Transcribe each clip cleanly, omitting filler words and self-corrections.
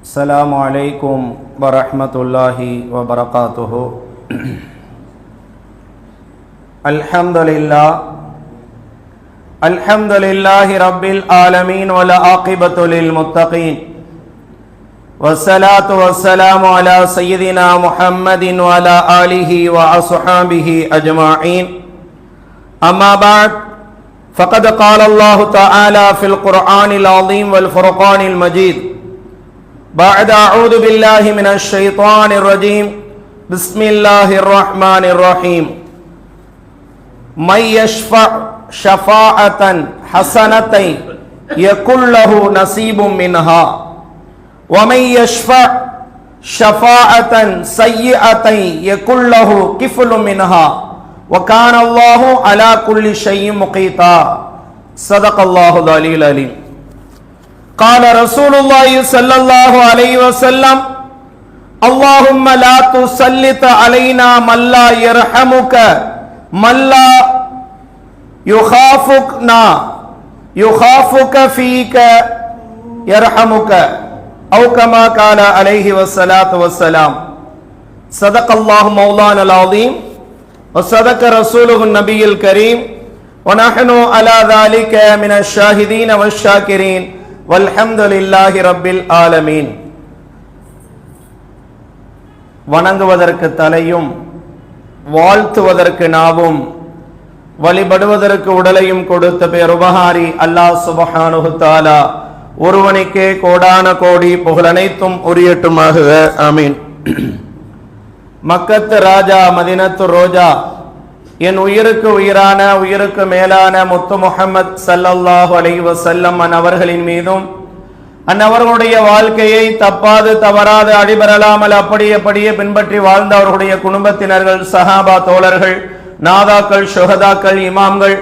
السلام عليكم ورحمة الله وبركاته. الحمد لله رب العالمين والعاقبة للمتقين والصلاة والسلام على سيدنا محمد وعلى آله وأصحابه أجمعين. أما بعد فقد قال الله تعالى في القرآن العظيم والفرقان المجيد بعد أعوذ بالله من الشيطان الرجيم بسم الله الرحمن الرحيم. من يشفع شفاعة حسنة يكن له نصيب منها ومن يشفع شفاعة سيئة يكن له كفل منها وكان الله على كل شيء مقيتا. صدق الله العلي العليم. قال رسول الله صلى الله عليه وسلم اللهم لا تسلط علينا من لا يرحمك من لا يخافك فيك يرحمك أو كما قال عليه الصلاة والسلام. صدق الله مولانا العظيم وصدق رسوله النبي الكريم ونحن على ذلك من الشاهدين والشاكرين والحمد لله رب العالمين. வணங்குவதற்கு தலையும் வாழ்த்துவதற்கு நாவும் வழிபடுவதற்கு உடலையும் கொடுத்த பேருபகாரி அல்லாஹ் சுப்ஹானஹு தஆலா ஒருவனுக்கே கோடான கோடி புகழனைத்தும் உரியட்டுமாக. ஆமீன். மக்கத்து ராஜா மதினத்து ரோஜா என் உயிருக்கு உயிரான உயிருக்கு மேலான முத்து முஹம்மது ஸல்லல்லாஹு அலைஹி வஸல்லம் அவர்களின் மீதும் அன்னவர்களுடைய வாழ்க்கையை தப்பாது தவறாது அடிபரலாமல் அப்படியே பின்பற்றி வாழ்ந்த அவர்களுடைய குடும்பத்தினர்கள், சஹாபா தோழர்கள், நாதாக்கள், ஷுஹதாக்கள், இமாம்கள்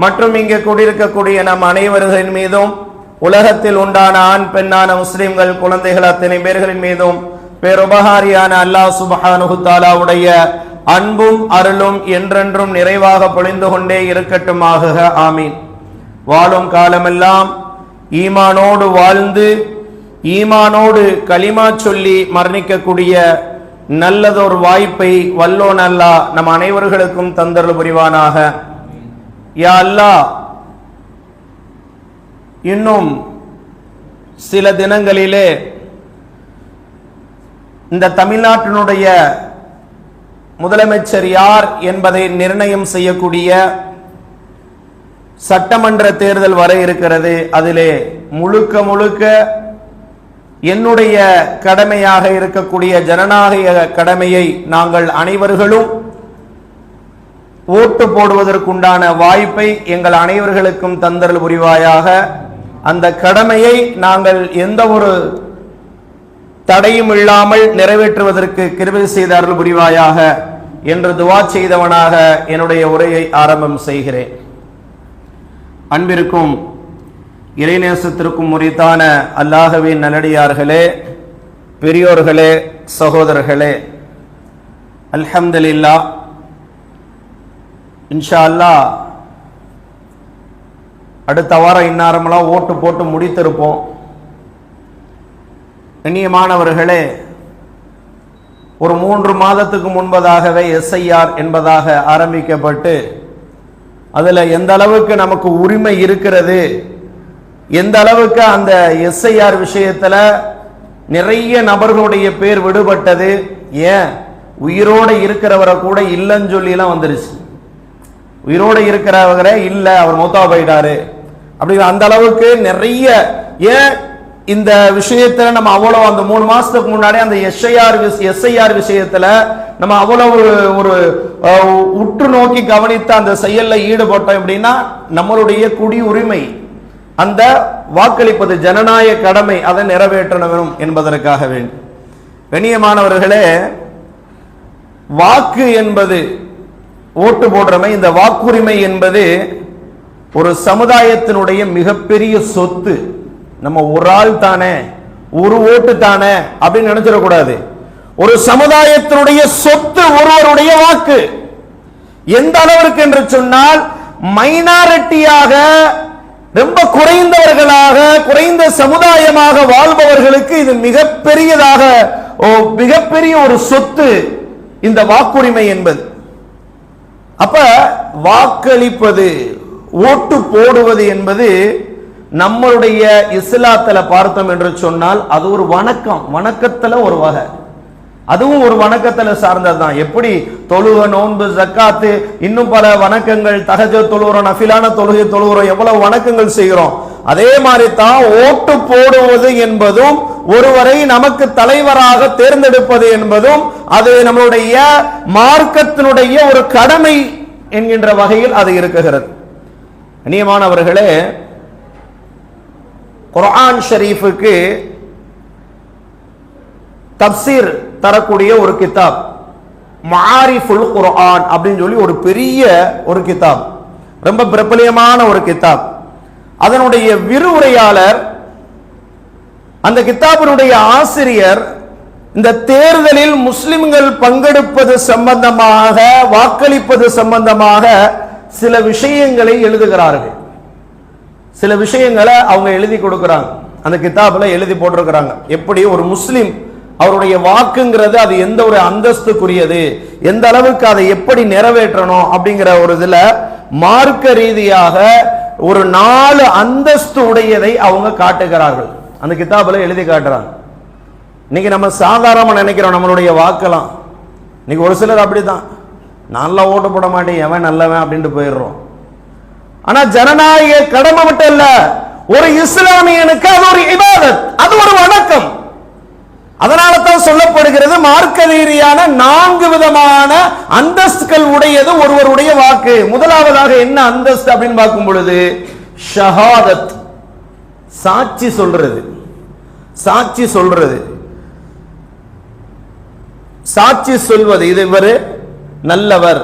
மற்றும் இங்கே கூடியிருக்கக்கூடிய நம் அனைவர்களின் மீதும் உலகத்தில் உண்டான ஆண் பெண்ணான முஸ்லிம்கள் குழந்தைகள் அத்தனை பேர்களின் மீதும் பேருபகாரியான அல்லாஹ் சுப்ஹானஹு தஆலாவுடைய அன்பும் அருளும் என்றென்றும் நிறைவாக பொழிந்து கொண்டே இருக்கட்டுமாக. ஆமீன். வாழும் காலமெல்லாம் ஈமானோடு வாழ்ந்து ஈமானோடு கலிமா சொல்லி மரணிக்கக்கூடிய நல்லதொரு வாய்ப்பை வல்லோன் அல்லாஹ் நம் அனைவர்களுக்கும் தந்தருள் புரிவானாக. யா அல்லாஹ், இன்னும் சில தினங்களிலே இந்த தமிழ்நாட்டினுடைய முதலமைச்சர் யார் என்பதை நிர்ணயம் செய்யக்கூடிய சட்டமன்ற தேர்தல் வர இருக்கிறது. அதிலே முழுக்க என்னுடைய கடமையாக இருக்கக்கூடிய ஜனநாயக கடமையை நாங்கள் அனைவர்களும் ஓட்டு போடுவதற்குண்டான வாய்ப்பை எங்கள் அனைவர்களுக்கும் தந்தருள் புரிவாயாக. அந்த கடமையை நாங்கள் எந்த ஒரு தடையும் இல்லாமல் நிறைவேற்றுவதற்கு கிருபை செய்த அருள் புரிவாயாக என்று துவா செய்தவனாக என்னுடைய உரையை ஆரம்பம் செய்கிறேன். அன்பிற்கும் இறைநேசத்திற்கும் உரித்தான அல்லாஹ்வின் நல்லடியார்களே, பெரியோர்களே, சகோதரர்களே, அல்ஹம்துலில்லாஹ். இன்ஷா அல்லாஹ் அடுத்த வாரம் இந்நேரமெல்லாம் ஓட்டு போட்டு முடித்திருப்போம். கண்ணியமானவர்களே, ஒரு 3 மாதத்துக்கு முன்பதாகவே எஸ்ஐஆர் என்பதாக ஆரம்பிக்கப்பட்டு அதில் எந்த அளவுக்கு நமக்கு உரிமை இருக்கிறது, எந்த அளவுக்கு அந்த எஸ்ஐஆர் விஷயத்தில் நிறைய நபர்களுடைய பேர் விடுபட்டது, ஏன் உயிரோடு இருக்கிறவரை கூட இல்லைன்னு சொல்லிலாம் வந்துருச்சு. உயிரோடு இருக்கிறவரை இல்லை, அவர் மௌத்தா போயிட்டாரு அப்படிங்கிற அந்த அளவுக்கு நிறைய. ஏன் இந்த விஷயத்துல நம்ம அவ்வளவு அந்த 3 மாசத்துக்கு முன்னாடி அந்த எஸ்ஐஆர் விஷயத்துல நம்ம அவ்வளவு ஒரு உற்று நோக்கி கவனித்த அந்த செயல்ல ஈடுபட்டோம் அப்படின்னா நம்மளுடைய குடி உரிமை, அந்த வாக்களிப்பது ஜனநாயக கடமை, அதை நிறைவேற்றணும் என்பதற்காக வேண்டும். கண்ணியமானவர்களே, வாக்கு என்பது ஓட்டு போடுறமை, இந்த வாக்குரிமை என்பது ஒரு சமுதாயத்தினுடைய மிகப்பெரிய சொத்து. நம்ம ஒரு ஆள் தானே, ஒரு ஓட்டு தானே அப்படின்னு நினைச்சிடக்கூடாது. ஒரு சமுதாயத்தினுடைய சொத்து ஒருவருடைய வாக்கு. எந்த அளவிற்கு என்று சொன்னால் மைனாரிட்டியாக ரொம்ப குறைந்தவர்களாக, குறைந்த சமுதாயமாக வாழ்பவர்களுக்கு இது மிகப்பெரிய ஒரு சொத்து இந்த வாக்குரிமை என்பது. அப்ப வாக்களிப்பது, ஓட்டு போடுவது என்பது நம்மளுடைய இஸ்லாத்துல பார்த்தோம் என்று சொன்னால் அது ஒரு வணக்கத்துல ஒரு வகை, அதுவும் ஒரு வணக்கத்துல சார்ந்ததுதான். எப்படி தொழுக, நோன்பு, ஜக்காத்து, இன்னும் பல வணக்கங்கள், தஹஜ்ஜுத் தொழுகிறோம், நஃபிலான தொழுகை தொழுகிறோம், எவ்வளவு வணக்கங்கள் செய்கிறோம். அதே மாதிரி தான் ஓட்டு போடுவது என்பதும், ஒருவரை நமக்கு தலைவராக தேர்ந்தெடுப்பது என்பதும் அது நம்மளுடைய மார்க்கத்தினுடைய ஒரு கடமை என்கின்ற வகையில் அது இருக்குகிறது. கண்ணியமானவர்களே, குர்ஆன் ஷரீஃபுக்கு தப்சீர் தரக்கூடிய ஒரு கிதாப் மஆரிஃபுல் குர்ஆன் அப்படின்னு சொல்லி ஒரு பெரிய ஒரு கிதாப், ரொம்ப பிரபலியமான ஒரு கிதாப். அதனுடைய விரிவுரையாளர், அந்த கிதாபினுடைய ஆசிரியர், இந்த தேர்தலில் முஸ்லிம்கள் பங்கெடுப்பது சம்பந்தமாக, வாக்களிப்பது சம்பந்தமாக சில விஷயங்களை எழுதுகிறார்கள். சில விஷயங்களை அவங்க எழுதி கொடுக்கிறாங்க, அந்த கிதாபில் எழுதி போட்டிருக்கிறாங்க. எப்படி ஒரு முஸ்லிம் அவருடைய வாக்குங்கிறது அது எந்த ஒரு அந்தஸ்துக்குரியது, எந்த அளவுக்கு அதை எப்படி நிறைவேற்றணும் அப்படிங்கிற ஒரு இதுல மார்க்க ரீதியாக ஒரு 4 அந்தஸ்து உடையதை அவங்க காட்டுகிறார்கள். அந்த கிதாபில் எழுதி காட்டுறாங்க. இன்னைக்கு நம்ம சாதாரணமா நினைக்கிறோம் நம்மளுடைய வாக்கெல்லாம். இன்னைக்கு ஒரு சிலர் அப்படிதான், நல்லா ஓட்டு போட மாட்டேன், எவன் நல்லவன் அப்படின்ட்டு போயிடுறோம். ஆனா ஜனநாயக கடமை மட்டும் இல்ல, ஒரு இஸ்லாமியனுக்கு அது ஒரு இபாதத், அது ஒரு வணக்கம். அதனால தான் சொல்லப்படுகிறது மார்க்க ரீதியான 4 விதமான அந்தஸ்துகள் உடையது ஒருவருடைய வாக்கு. முதலாவதாக என்ன அந்தஸ்து அப்படின்னு பார்க்கும் பொழுது ஷஹாதத், சாட்சி சொல்றது. சாட்சி சொல்றது, சாட்சி சொல்வது, இது இவர் நல்லவர்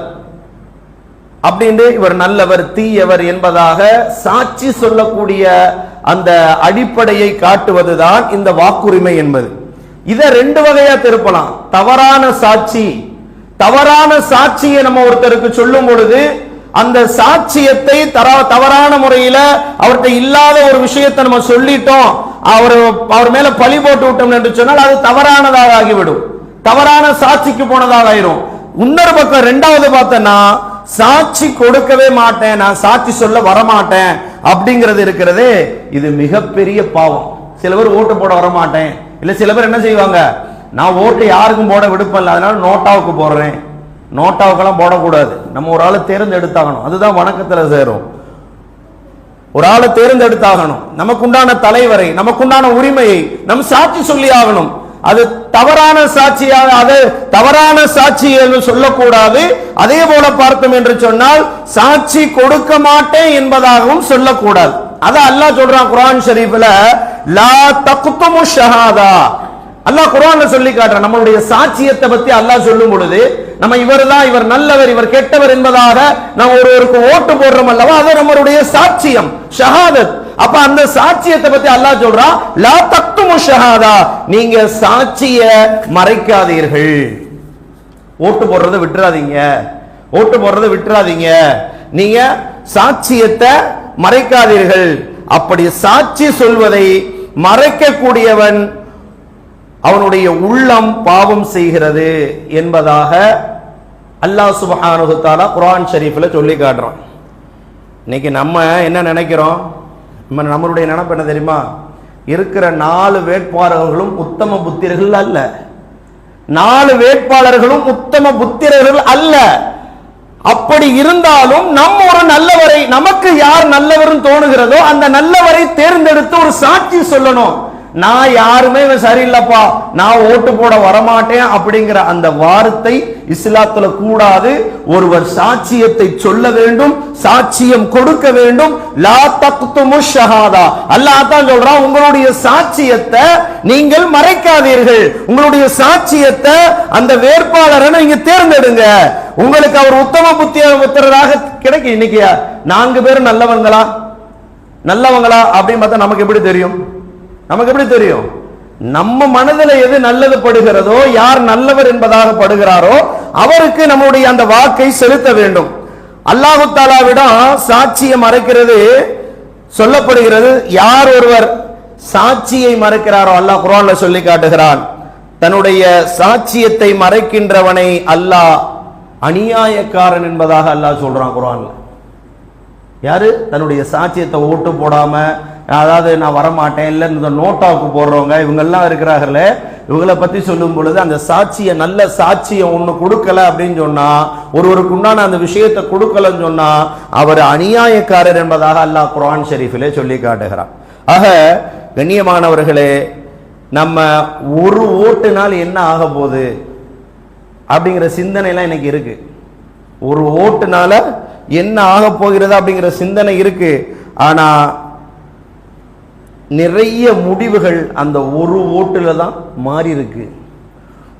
அப்படின்னு, இவர் நல்லவர் தீயவர் என்பதாக சாட்சி சொல்லக்கூடிய அந்த அடிப்படையை காட்டுவதுதான் இந்த வாக்குரிமை என்பது. இதை 2 வகையா திருப்பலாம். தவறான சாட்சி, தவறான சாட்சியை நம்ம ஒருத்தருக்கு சொல்லும் பொழுது அந்த சாட்சியத்தை தவறான முறையில அவர்கிட்ட இல்லாத ஒரு விஷயத்தை நம்ம சொல்லிட்டோம், அவர் மேல பழி போட்டு விட்டோம் என்று சொன்னால் அது தவறானதாக ஆகிவிடும், தவறான சாட்சிக்கு போனதாக ஆயிரும். இன்னொரு பக்கம் 2வது பார்த்தனா சாட்சி கொடுக்கவே மாட்டேன், நான் சாட்சி சொல்ல வரமாட்டேன் அப்படிங்கிறது இருக்கிறதே, இது மிகப்பெரிய பாவம். சில பேர் ஓட்டு போட வரமாட்டேன், இல்ல சில பேர் என்ன செய்வாங்க, நான் ஓட்டு யாருக்கும் போட விடுப்பல, அதனால நோட்டாவுக்கு போடுறேன். நோட்டாவுக்கெல்லாம் போடக்கூடாது, நம்ம ஒரு ஆளை தேர்ந்தெடுத்தாகணும், அதுதான் வணக்கத்துல சேரும். ஒரு ஆளை தேர்ந்தெடுத்தாகணும், நமக்குண்டான தலைவரை, நமக்குண்டான உரிமையை நம் சாட்சி சொல்லி ஆகணும். அது தவறான சாட்சியாக, அது தவறான சாட்சி என்று சொல்லக்கூடாது. அதே போல பார்த்தோம் என்று சொன்னால் சாட்சி கொடுக்க மாட்டேன் என்பதாகவும் சொல்லக்கூடாது. அத அல்லாஹ் சொல்றான் குர்ஆன் ஷரீஃப்ல, லா தக்துமு ஷஹாதா. அல்லாஹ் குர்ஆன்ல சொல்லி காட்டுறான். நம்மளுடைய சாட்சியத்தை பத்தி அல்லாஹ் சொல்லும் பொழுது நம்ம இவர்தான், இவர் நல்லவர், இவர் கெட்டவர் என்பதாக நாம் ஒருவருக்கு ஓட்டு போடுறோம் அல்லவா, அது நம்மளுடைய சாட்சியம், ஷஹாதத். அப்ப அந்த சாட்சியத்தை பத்தி அல்லாஹ் சொல்றான், லா தக்துமு ஷஹாதா, நீங்க சாட்சிய மறைக்காதீர்கள். ஓட்டு போடுறதை விட்டுறாதீங்க, ஓட்டு போடுறதை விட்டுறாதீங்க, நீங்க சாட்சியத்தை மறைக்காதீர்கள். அப்படி சாட்சி சொல்வதை மறைக்கக்கூடியவன் அவனுடைய உள்ளம் பாவம் செய்கிறது என்பதாக அல்லாஹ் சுப்ஹானஹு வ தஆலா குர்ஆன் ஷரீஃப்ல சொல்லி காட்டுறான். இன்னைக்கு நம்ம என்ன நினைக்கிறோம், நம்மளுடைய நினைப்பு என்ன தெரியுமா, இருக்கிற 4 வேட்பாளர்களும் உத்தம புத்திரர்கள் அல்ல, 4 வேட்பாளர்களும் உத்தம புத்திரர்கள் அல்ல. அப்படி இருந்தாலும் நம்ம ஒரு நல்லவரை, நமக்கு யார் நல்லவர்னு தோணுகிறதோ அந்த நல்லவரை தேர்ந்தெடுத்து ஒரு சாட்சி சொல்லணும். நான் யாருமே சரியில்லப்பா, நான் ஓட்டு போட வரமாட்டேன் அப்படிங்கிற அந்த வார்த்தை இஸ்லாத்துல கூடாது. ஒருவர் சாட்சியத்தை சொல்ல வேண்டும், சாட்சியம் கொடுக்க வேண்டும். லா தக்துமு ஷஹாதா, அல்லாஹ் தான் சொல்றான், உங்களுடைய சாட்சியத்தை நீங்கள் மறைக்காதீர்கள். உங்களுடைய சாட்சியத்தை அந்த வேட்பாளரை நீங்க தேர்ந்தெடுங்க, உங்களுக்கு அவர் உத்தம புத்திரராக கிடைக்க. இன்னைக்கு 4 பேர் நல்லவங்களா அப்படின்னு பார்த்தா நமக்கு எப்படி தெரியும்? நமக்கு எப்படி தெரியும்? நம்ம மனதில் எது நல்லது படுகிறதோ, யார் நல்லவர் என்பதாக படுகிறாரோ அவருக்கு நம்முடைய அந்த வாக்கை செலுத்த வேண்டும். அல்லாஹு தஆலாவிடம் சாட்சியம் மறைக்கிறது சொல்லப்படுகிறது. யார் ஒருவர் சாட்சியை மறைக்கிறாரோ அல்லாஹ் குர்ஆன்ல சொல்லி காட்டுகிறான், தன்னுடைய சாட்சியத்தை மறைக்கின்றவனை அல்லாஹ் அநியாயக்காரன் என்பதாக அல்லாஹ் சொல்றான் குர்ஆன்ல. யாரு தன்னுடைய சாட்சியத்தை ஓட்டு போடாம, அதாவது நான் வரமாட்டேன் இல்ல இந்த நோட்டாவுக்கு போடுறவங்க இவங்கெல்லாம் இருக்கிறார்களே, இவங்களை பத்தி சொல்லும் பொழுது அந்த சாட்சிய நல்ல சாட்சியம் ஒண்ணு கொடுக்கல அப்படின்னு சொன்னா, ஒருவருக்கு உண்டான அந்த விஷயத்தை கொடுக்கலன்னு சொன்னா அவர் அநியாயக்காரர் என்பதாக அல்லாஹ் குர்ஆன் ஷரீஃபிலே சொல்லி காட்டுகிறான். ஆக கண்ணியமானவர்களே, நம்ம ஒரு ஓட்டுனால் என்ன ஆக போகுது அப்படிங்கிற சிந்தனை எல்லாம் இன்னைக்கு இருக்கு. ஒரு ஓட்டுனால என்ன ஆக போகிறது அப்படிங்கிற சிந்தனை இருக்கு. ஆனா நிறைய முடிவுகள் அந்த ஒரு ஓட்டுல தான் மாறி இருக்கு.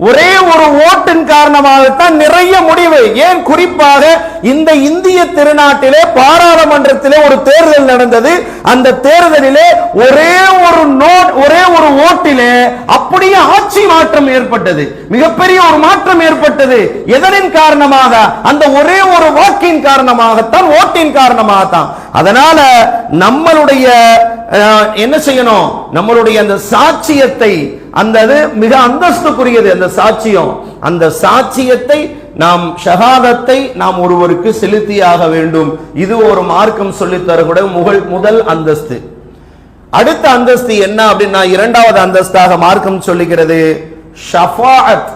ஒரே ஒரு ஓட்டின் காரணமாகத்தான் நிறைய முடிவு. ஏன் குறிப்பாக இந்த இந்திய திருநாட்டிலே பாராளுமன்றத்திலே ஒரு தேர்தல் நடந்தது. அந்த தேர்தலிலே ஒரே ஒரு ஓட்டிலே அப்படியே ஆட்சி மாற்றம் ஏற்பட்டது. மிகப்பெரிய ஒரு மாற்றம் ஏற்பட்டது. எதனின் காரணமாக? அந்த ஒரே ஒரு வாக்கின் காரணமாகத்தான், ஓட்டின் காரணமாகத்தான். அதனால நம்மளுடைய என்ன செய்யணும்? நம்மளுடைய அந்த சாட்சியத்தை, அந்த மிக அந்தஸ்துக்குரியது அந்த சாட்சியம், அந்த சாட்சியத்தை நாம் ஷஹாதத்தை நாம் ஒருவருக்கு செலுத்தியாக வேண்டும். இது ஒரு மார்க்கம் சொல்லித் தரக்கூடிய முதல் அந்தஸ்து. அடுத்த அந்தஸ்து என்ன அப்படின்னா, இரண்டாவது அந்தஸ்தாக மார்க்கம் சொல்லுகிறது ஷஃபாஅத்.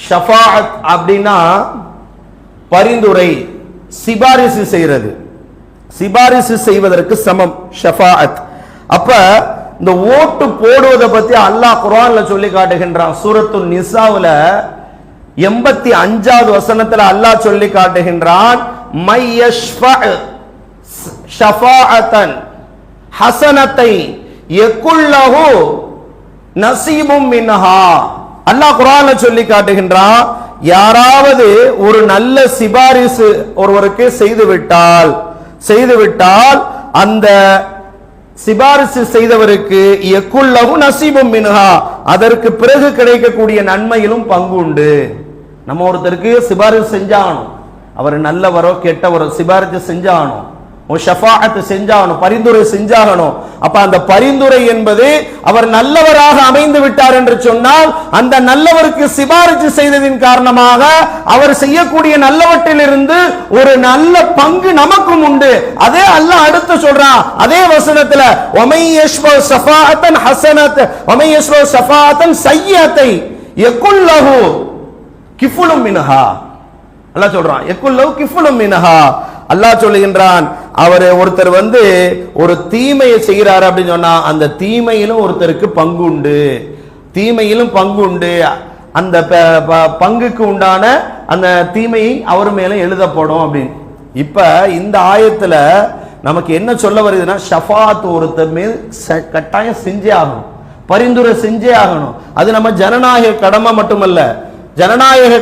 ஷஃபாஅத் அப்படின்னா பரிந்துரை, சிபாரிசு செய்கிறது. சிபாரிசு செய்வதற்கு சமம் ஷஃபாஅத். அப்ப இந்த ஓட்டு போடுவதை பத்தி அல்லாஹ் குர்ஆன்ல சொல்லி காட்டுகின்றான். சூரத்து நிசாவுல 85வது வசனத்துல அல்லாஹ் சொல்லி காட்டுகின்றான், மை யஷ்ஃபஅ ஷஃபாஅத்தன் ஹஸனத்தை யகுல்லஹு நஸீபும் மின்ஹா. அல்லாஹ் குர்ஆன்ல சொல்லி காட்டுகின்றான், யாராவது ஒரு நல்ல சிபாரிசு ஒருவருக்கு செய்துவிட்டால் அந்த சிபாரிசு செய்தவருக்கு யகுல்லஹு நஸீபும் மின்ஹா, அதற்கு பிறகு கிடைக்கக்கூடிய நன்மையிலும் பங்கு உண்டு. நம்ம ஒருத்தருக்கு சிபாரிசு செஞ்சாகணும், அவர் நல்லவரோ கெட்டவரோ சிபாரிசு செஞ்சாகணும், ஷஃபாஅத் செஞ்சாகணும், பரிந்துரை செஞ்சாகணும். அப்ப அந்த பரிந்துரை என்பது அவர் நல்லவராக அமைந்து விட்டார் என்று சொன்னால், அந்த நல்லவருக்கு சிபாரிசு செய்ததின் காரணமாக அவர் செய்யக்கூடிய நல்லவற்றிலிருந்து ஒரு நல்ல பங்கு நமக்கும் உண்டு. அதே அல்லாஹ் அடுத்து சொல்றான் அதே வசனத்துல, வமை யஷ்ஃபஅ ஷஃபாஅத்தன் ஹஸனத் வமை யஷ்ஃபஅ ஷஃபாஅத்தன் ஸய்யிஅத்தை யகுல்லஹு கிஃபுலும் மின்ஹா. அல்லாஹ் சொல்றான் யகுல்லஹு கிஃபுலும் மின்ஹா. அல்லாஹ் சொல்லுகின்றான், அவர் ஒருத்தர் ஒரு தீமையை செய்கிறார் அப்படின்னு சொன்னா அந்த தீமையிலும் ஒருத்தருக்கு பங்கு உண்டு, தீமையிலும் பங்கு உண்டு. அந்த பங்குக்கு உண்டான அந்த தீமையை அவர் மேல எழுதப்படும் அப்படின்னு. இப்ப இந்த ஆயத்துல நமக்கு என்ன சொல்ல வருதுன்னா, ஷஃபாத் ஒருத்தர் மேல் கட்டாயம் செஞ்சே ஆகணும், பரிந்துரை செஞ்சே ஆகணும். அது நம்ம ஜனநாயக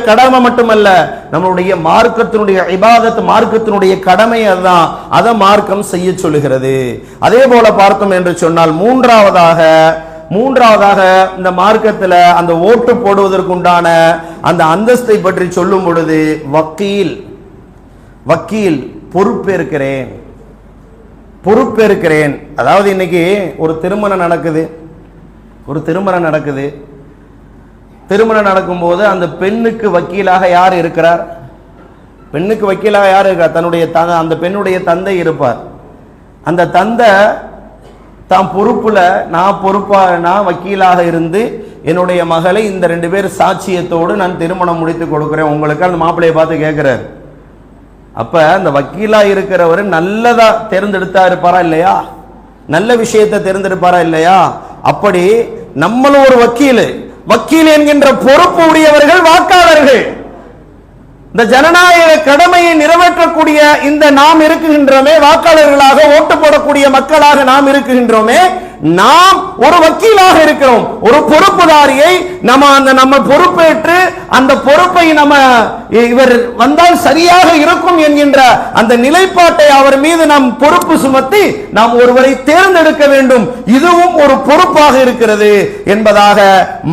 கடமை மட்டுமல்ல, நம்மளுடைய மார்க்கத்தினுடைய இபாதத், மார்க்கத்தினுடைய கடமை அதுதான். அதை மார்க்கம் செய்ய சொல்லுகிறது. அதே போல பார்த்தோம் என்று சொன்னால், மூன்றாவதாக இந்த மார்க்கத்தில் அந்த ஓட்டு போடுவதற்கு உண்டான அந்த அந்தஸ்தை பற்றி சொல்லும் பொழுது, வக்கீல் பொறுப்பேற்கிறேன். அதாவது இன்னைக்கு ஒரு திருமணம் நடக்குது. திருமணம் நடக்கும்போது அந்த பெண்ணுக்கு வக்கீலாக யார் இருக்கிறார்? தன்னுடைய அந்த பெண்ணுடைய தந்தை இருப்பார். அந்த தந்தை தான் பொறுப்புல, நான் வக்கீலாக இருந்து என்னுடைய மகளை இந்த 2 பேர் சாட்சியத்தோடு நான் திருமணம் முடித்து கொடுக்கிறேன் உங்களுக்கு, அந்த மாப்பிள்ளையை பார்த்து கேட்கிறார். அப்ப அந்த வக்கீலா இருக்கிறவர் நல்லதா தேர்ந்தெடுத்தா இருப்பாரா இல்லையா? நல்ல விஷயத்தை தேர்ந்தெடுப்பாரா இல்லையா? அப்படி நம்மளும் ஒரு வக்கீல் என்கின்ற பொறுப்பு உடையவர்கள் வாக்காளர்கள். இந்த ஜனநாயக கடமையை நிறைவேற்றக்கூடிய இந்த நாம் இருக்குகின்றோமே, வாக்காளர்களாக ஓட்டு போடக்கூடிய மக்களாக நாம் இருக்குகின்றோமே, நாம் ஒரு வக்கீலாக இருக்கிறோம். ஒரு பொறுப்புதாரியை நம்ம பொறுப்பேற்று அந்த பொறுப்பை இவர் வந்தால் சரியாக இருக்கும் என்கின்ற அந்த நிலைப்பாட்டை அவர் மீது நாம் பொறுப்பு சுமத்தி நாம் ஒருவரை தேர்ந்தெடுக்க வேண்டும். இதுவும் ஒரு பொறுப்பாக இருக்கிறது என்பதாக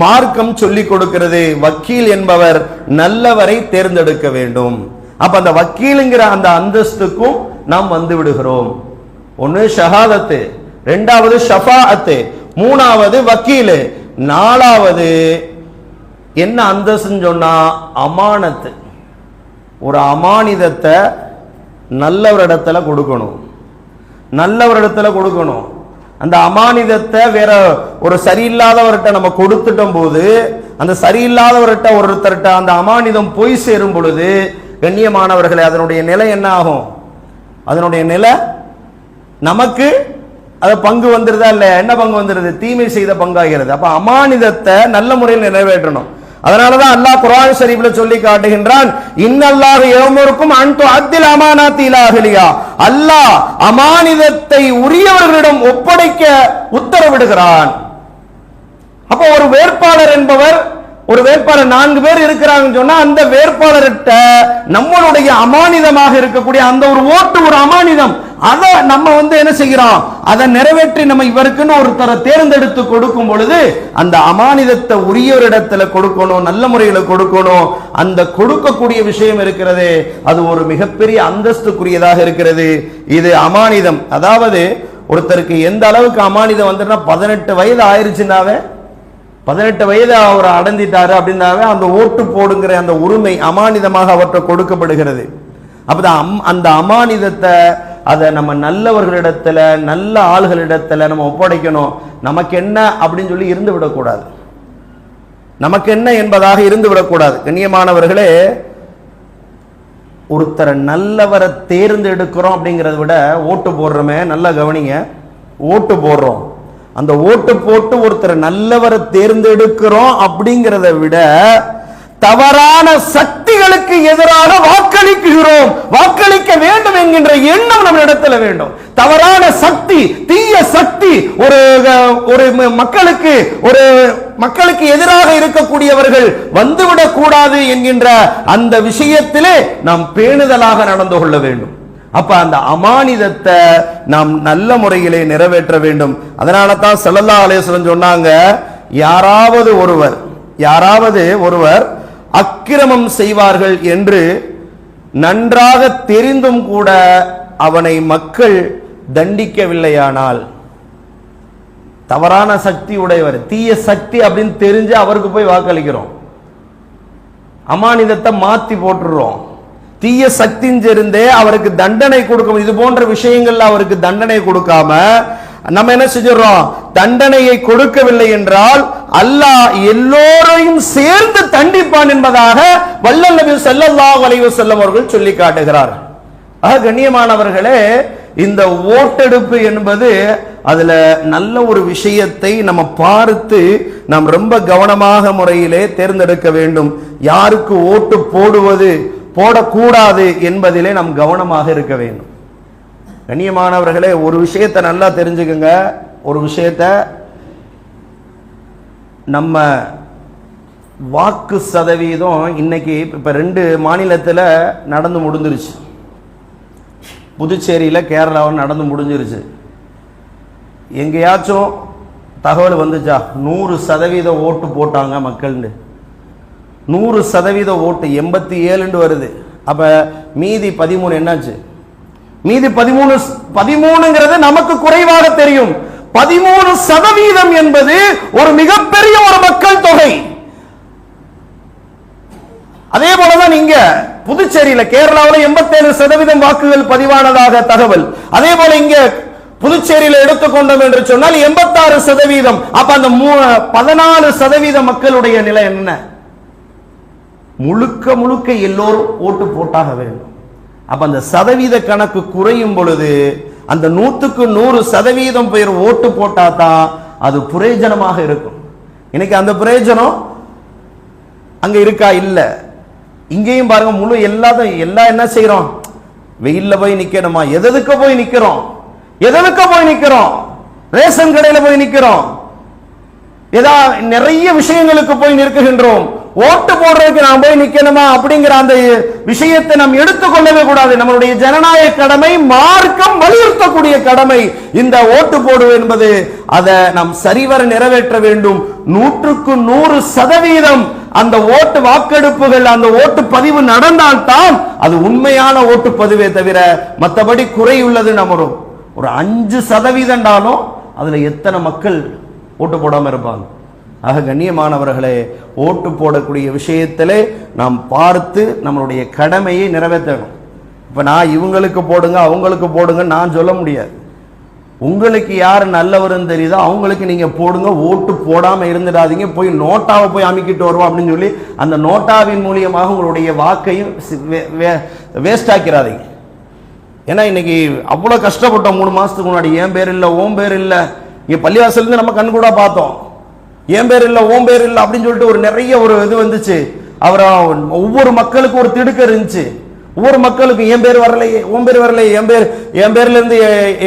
மார்க்கம் சொல்லிக் கொடுக்கிறது. வக்கீல் என்பவர் நல்லவரை தேர்ந்தெடுக்க வேண்டும். அப்ப அந்த வக்கீலுங்கிற அந்த அந்தஸ்துக்கும் நாம் வந்து விடுகிறோம். ஒன்னு ஷஹாதத்து, ரெண்டாவது ஷஃபாஅத்து, மூணாவது வக்கீல், நாலாவது என்ன அந்தஸ்துன்னு சொன்னா அமானத்து. ஒரு அமானிதத்தை நல்லவரிடத்துல கொடுக்கணும், நல்லவரிடத்துல கொடுக்கணும். அந்த அமானிதத்தை வேற ஒரு சரியில்லாதவர்கிட்ட நம்ம கொடுத்துட்டோம் போது, அந்த சரியில்லாதவர்கிட்ட ஒருத்தர்கிட்ட அந்த அமானிதம் போய் சேரும் பொழுது, கண்ணியமானவர்களே, அதனுடைய நிலை என்ன ஆகும்? அதனுடைய நிலை நமக்கு அது பங்கு வந்துருதா இல்ல? என்ன பங்கு வந்துருது? தீமை செய்த பங்காகிறது. அப்ப அமானிதத்தை நல்ல முறையில் நிறைவேற்றணும். அதனாலதான் அல்லாஹ் குர்ஆன் ஷரீஃப்ல சொல்லி காட்டுகின்றான், இன்னல்லாஹு யஅமுருக்கும் அன் துஅத்தில் அமானாத்தி இலா அஹ்லிஹா. அல்லாஹ் அமானிதத்தை உரியவர்களிடம் ஒப்படைக்க உத்தரவிடுகிறான். அப்ப ஒரு வேட்பாளர் என்பவர், ஒரு வேட்பாளர் 4 பேர் இருக்கிறாங்கன்னு சொன்னா, அந்த வேட்பாளர்கிட்ட நம்மளுடைய அமானிதமாக இருக்கக்கூடிய அந்த ஒரு ஓட்டு ஒரு அமானிதம். அதை நம்ம என்ன செய்கிறோம்? அதை நிறைவேற்றி நம்ம இவருக்குன்னு ஒருத்தரை தேர்ந்தெடுத்து கொடுக்கும் பொழுது அந்த அமானிதத்தை உரியவரிடத்துல கொடுக்கணும், நல்ல முறையில கொடுக்கணும். அந்த கொடுக்கக்கூடிய விஷயம் இருக்கிறது, அது ஒரு மிகப்பெரிய அந்தஸ்துக்குரியதாக இருக்கிறது. இது அமானிதம். அதாவது ஒருத்தருக்கு எந்த அளவுக்கு அமானிதம் வந்துன்னா, 18 வயது ஆயிருச்சுனாவே, 18 வயது அவர் அடைஞ்சிட்டாரு அப்படின்னாவே அந்த ஓட்டு போடுங்கிற அந்த உரிமை அமானிதமாக அவற்றை கொடுக்கப்படுகிறது. அப்பதான் அந்த அமானிதத்தை அதை நம்ம நல்லவர்களிடத்துல, நல்ல ஆள்களிடத்துல நம்ம ஒப்படைக்கணும். நமக்கு என்ன அப்படின்னு சொல்லி இருந்து விடக்கூடாது, நமக்கு என்ன என்பதாக இருந்து விடக்கூடாது. கண்ணியமானவர்களே, ஒருத்தரை நல்லவரை தேர்ந்தெடுக்கிறோம் அப்படிங்கிறத விட ஓட்டு போடுறோமே, நல்லா கவனிங்க, ஓட்டு போடுறோம், அந்த ஓட்டு போட்டு ஒருத்தரை நல்லவரை தேர்ந்தெடுக்கிறோம் அப்படிங்கிறத விட தவறான சக்திகளுக்கு எதிராக வாக்களிக்கிறோம், வாக்களிக்க வேண்டும் என்கின்ற எண்ணம் நம்ம இடத்துல வேண்டும். தவறான சக்தி, தீய சக்தி ஒரு மக்களுக்கு எதிராக இருக்கக்கூடியவர்கள் வந்துவிடக் கூடாது என்கின்ற அந்த விஷயத்திலே நாம் பேணுதலாக நடந்து கொள்ள வேண்டும். அப்ப அந்த அமானிதத்தை நாம் நல்ல முறையிலே நிறைவேற்ற வேண்டும். அதனால தான் ஸல்லல்லாஹு அலைஹி வஸல்லம் சொன்னாங்க, யாராவது ஒருவர் அக்கிரமம் செய்வார்கள் என்று நன்றாக தெரிந்தும் கூட அவனை மக்கள் தண்டிக்கவில்லையானால், தவறான சக்தி உடையவர், தீய சக்தி அப்படின்னு தெரிஞ்சு அவருக்கு போய் வாக்களிக்கிறோம், அமானிதத்தை மாத்தி போட்டுறோம், தீய சக்திஞ்சிருந்தே அவருக்கு தண்டனை கொடுக்கும். இது போன்ற விஷயங்கள்ல அவருக்கு தண்டனை கொடுக்காம நம்ம என்ன செஞ்சிடறோம்? தண்டனையை கொடுக்கவில்லை என்றால் அல்லாஹ் எல்லோரையும் சேர்ந்து தண்டிப்பான் என்பதாக வல்லல் நபி ஸல்லல்லாஹு அலைஹி வஸல்லம் அவர்கள் சொல்லி காட்டுகிறார். கண்ணியமானவர்களே, இந்த ஓட்டெடுப்பு என்பது அதுல நல்ல ஒரு விஷயத்தை நம்ம பார்த்து நாம் ரொம்ப கவனமாக முறையிலே தேர்ந்தெடுக்க வேண்டும். யாருக்கு ஓட்டு போடுவது போடக்கூடாது என்பதிலே நாம் கவனமாக இருக்க வேண்டும். கண்ணியமானவர்களே, ஒரு விஷயத்தை நல்லா தெரிஞ்சுக்குங்க. ஒரு விஷயத்தை, நம்ம வாக்கு சதவீதம் இன்னைக்கு இப்ப 2 மாநிலத்தில் நடந்து முடிஞ்சிருச்சு. புதுச்சேரியில், கேரளாவில் நடந்து முடிஞ்சிருச்சு. எங்கேயாச்சும் தகவல் வந்துச்சா 100% ஓட்டு போட்டாங்க மக்கள்னு? 100% ஓட்டு 87 வருது. அப்ப மீதி 13 என்னாச்சு? மீதி 13ங்கிறது நமக்கு குறைவாக தெரியும். 13% என்பது ஒரு மிகப்பெரிய ஒரு மக்கள் தொகை. அதே போலதான் இங்க புதுச்சேரியில, கேரளாவில் 87% வாக்குகள் பதிவானதாக தகவல். அதே போல இங்க புதுச்சேரியில எடுத்துக்கொண்டோம் என்று சொன்னால் 86%. அப்ப அந்த 14% மக்களுடைய நிலை என்ன? முழுக்க எல்லோரும் ஓட்டு போட்டாக வேண்டும். அப்ப அந்த சதவீத கணக்கு குறையும் பொழுது அந்த 100க்கு 100% பேர் ஓட்டு போட்டா தான் அது பிரயோஜனமாக இருக்கும். இன்னைக்கு அந்த பிரயோஜனம் அங்க இருக்கா? இல்ல. இங்கேயும் பாருங்க, முழு எல்லாம் என்ன செய்யறோம்? வெயில்ல போய் நிக்கணுமா? எதுக்கு போய் நிக்கிறோம்? ரேஷன் கடையில போய் நிக்கிறோம், நிறைய விஷயங்களுக்கு போய் நிற்கின்றோம். ஓட்டு போடுறதுக்கு நாம் போய் நிக்கணுமா அப்படிங்கிற அந்த விஷயத்தை நாம் எடுத்துக்கொள்ளவே கூடாது. நம்மளுடைய ஜனநாயக கடமை, மார்க்கம் வலியுறுத்தக்கூடிய கடமை இந்த ஓட்டு போடுவது என்பது. அதை நாம் சரிவர நிறைவேற்ற வேண்டும். 100க்கு 100% அந்த ஓட்டு வாக்கெடுப்புகள், அந்த ஓட்டு பதிவு நடந்தால்தான் அது உண்மையான ஓட்டு பதிவே தவிர மற்றபடி குறை உள்ளது. நம்ம ஒரு 5% அதுல எத்தனை மக்கள் ஓட்டு போடாம இருப்பாங்க? ஆக கண்ணியமானவர்களே, ஓட்டு போடக்கூடிய விஷயத்திலே நாம் பார்த்து நம்மளுடைய கடமையை நிறைவேற்றணும். இப்ப நான் இவங்களுக்கு போடுங்க அவங்களுக்கு போடுங்க நான் சொல்ல முடியாது. உங்களுக்கு யார் நல்லவருன்னு தெரியுதோ அவங்களுக்கு நீங்க போடுங்க. ஓட்டு போடாம இருந்துடாதீங்க. போய் நோட்டாவை போய் அமைக்கிட்டு வருவோம் அப்படின்னு சொல்லி அந்த நோட்டாவின் மூலியமாக உங்களுடைய வாக்கையும் வேஸ்ட் ஆக்கிறாதீங்க. ஏன்னா இன்னைக்கு அவ்வளவு கஷ்டப்பட்டோம் 3 மாசத்துக்கு முன்னாடி. என் பேர் இல்ல ஓம் பேர் இல்ல, இங்க பள்ளிவாசல் இருந்து நம்ம கண் கூட பார்த்தோம். என் பேர் இல்ல ஓம் பேர் இல்ல அப்படின்னு சொல்லிட்டு ஒரு நிறைய ஒரு இது வந்துச்சு. ஒவ்வொரு மக்களுக்கும் ஒரு திடுக்க இருந்துச்சு. ஒவ்வொரு மக்களுக்கும் என் பேர் வரலையே, உன் பேர் வரலையே, என் பேர்ல இருந்து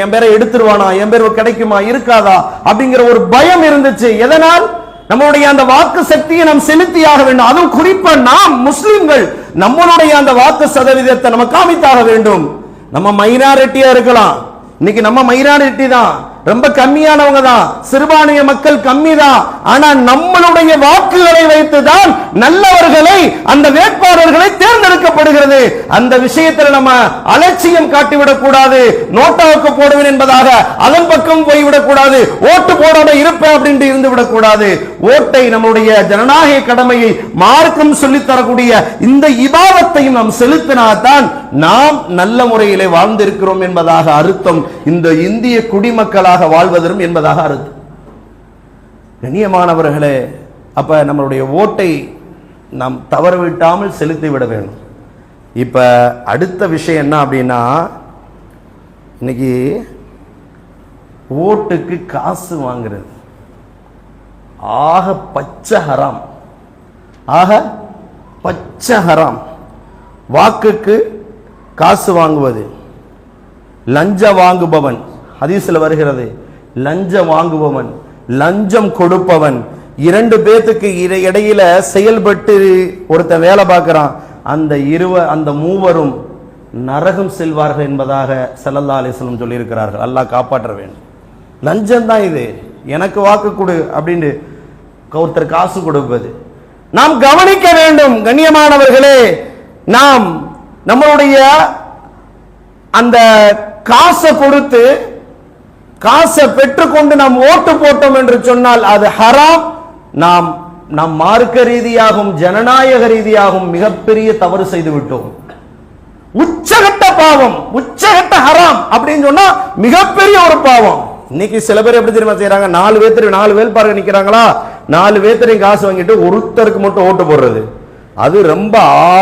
என் பேரை எடுத்துருவானா, என் பேர் கிடைக்குமா இருக்காதா அப்படிங்கிற ஒரு பயம் இருந்துச்சு. எதனால்? நம்மளுடைய அந்த வாக்கு சக்தியை நாம் செலுத்தியாக வேண்டும். அதுவும் குறிப்பா நாம் முஸ்லிம்கள் நம்மளுடைய அந்த வாக்கு சதவீதத்தை நம்ம காமித்தாக வேண்டும். நம்ம மைனாரிட்டியா இருக்கலாம், இன்னைக்கு நம்ம மைனாரிட்டி தான், ரொம்ப கம்மியானவங்க தான், சிறுபான்மைய மக்கள் கம்மி தான். ஆனா நம்மளுடைய வாக்குகளை வைத்துதான் நல்லவர்களை, அந்த வேட்பாளர்களை தேர்ந்தெடுக்கப்படுகிறது. அந்த விஷயத்தில் நம்ம அலட்சியம் காட்டிவிடக் கூடாது. நோட்டாவுக்கு போடுவேன் என்பதாக அதன் பக்கம் போய்விடக் கூடாது. ஓட்டு போடாம இருப்பேன் அப்படின்ட்டு இருந்து விடக் கூடாது. ஓட்டை நம்முடைய ஜனநாயக கடமையை மார்க்கம் சொல்லித் தரக்கூடிய இந்த இபாதத்தையும் நாம் செலுத்தினால்தான் நாம் நல்ல முறையிலே வாழ்ந்திருக்கிறோம் என்பதாக அர்த்தம். இந்த இந்திய குடிமக்களாக வாழ்வதரும் என்பதாக அர்த்தம். கண்ணியமானவர்களே, அப்ப நம்மளுடைய ஓட்டை நாம் தவறவிட்டாமல் செலுத்தி விட வேண்டும். இப்ப அடுத்த விஷயம் என்ன அப்படின்னா, இன்னைக்கு ஓட்டுக்கு காசு வாங்குறது ஆக பச்சை ஹராம். ஆக பச்சை ஹராம். வாக்குக்கு காசு வாங்குவது, லஞ்சம் வாங்குபவன், ஹதீஸ்ல வருகிறது, லஞ்சம் வாங்குபவன், லஞ்சம் கொடுப்பவன், 2 பேத்துக்கு இடையில செயல்பட்டு ஒருத்தன் வேலை பார்க்கிறான், அந்த மூவரும் நரகம் செல்வார்கள் என்பதாக ஸல்லல்லாஹு அலைஹி வஸல்லம் சொல்லி இருக்கிறார்கள். அல்லாஹ் காப்பாற்ற வேண்டும். லஞ்சம் தான் இது. எனக்கு வாக்கு கொடு அப்படின்னு ஒருத்தர் காசு கொடுப்பது நாம் கவனிக்க வேண்டும். கண்ணியமானவர்களே, நாம் நம்மளுடைய அந்த காசை கொடுத்து காசை பெற்றுக்கொண்டு நாம் ஓட்டு போட்டோம் என்று சொன்னால் அது ஹராம். நாம் மார்க்க ரீதியாகவும் ஜனநாயக ரீதியாகவும் மிகப்பெரிய தவறு செய்து விட்டோம். உச்சகட்ட பாவம், உச்சகட்ட ஹராம் அப்படின்னு சொன்னா மிகப்பெரிய ஒரு பாவம். இன்னைக்கு சில பேர் எப்படி தெரியுமா செய்யறாங்க? 4 வேட்பாளர்கள் நிக்கிறாங்களா, 4 பேர்த்தையும் காசு வாங்கிட்டு ஒருத்தருக்கு மட்டும் ஓட்டு போடுறது. அது ரொம்ப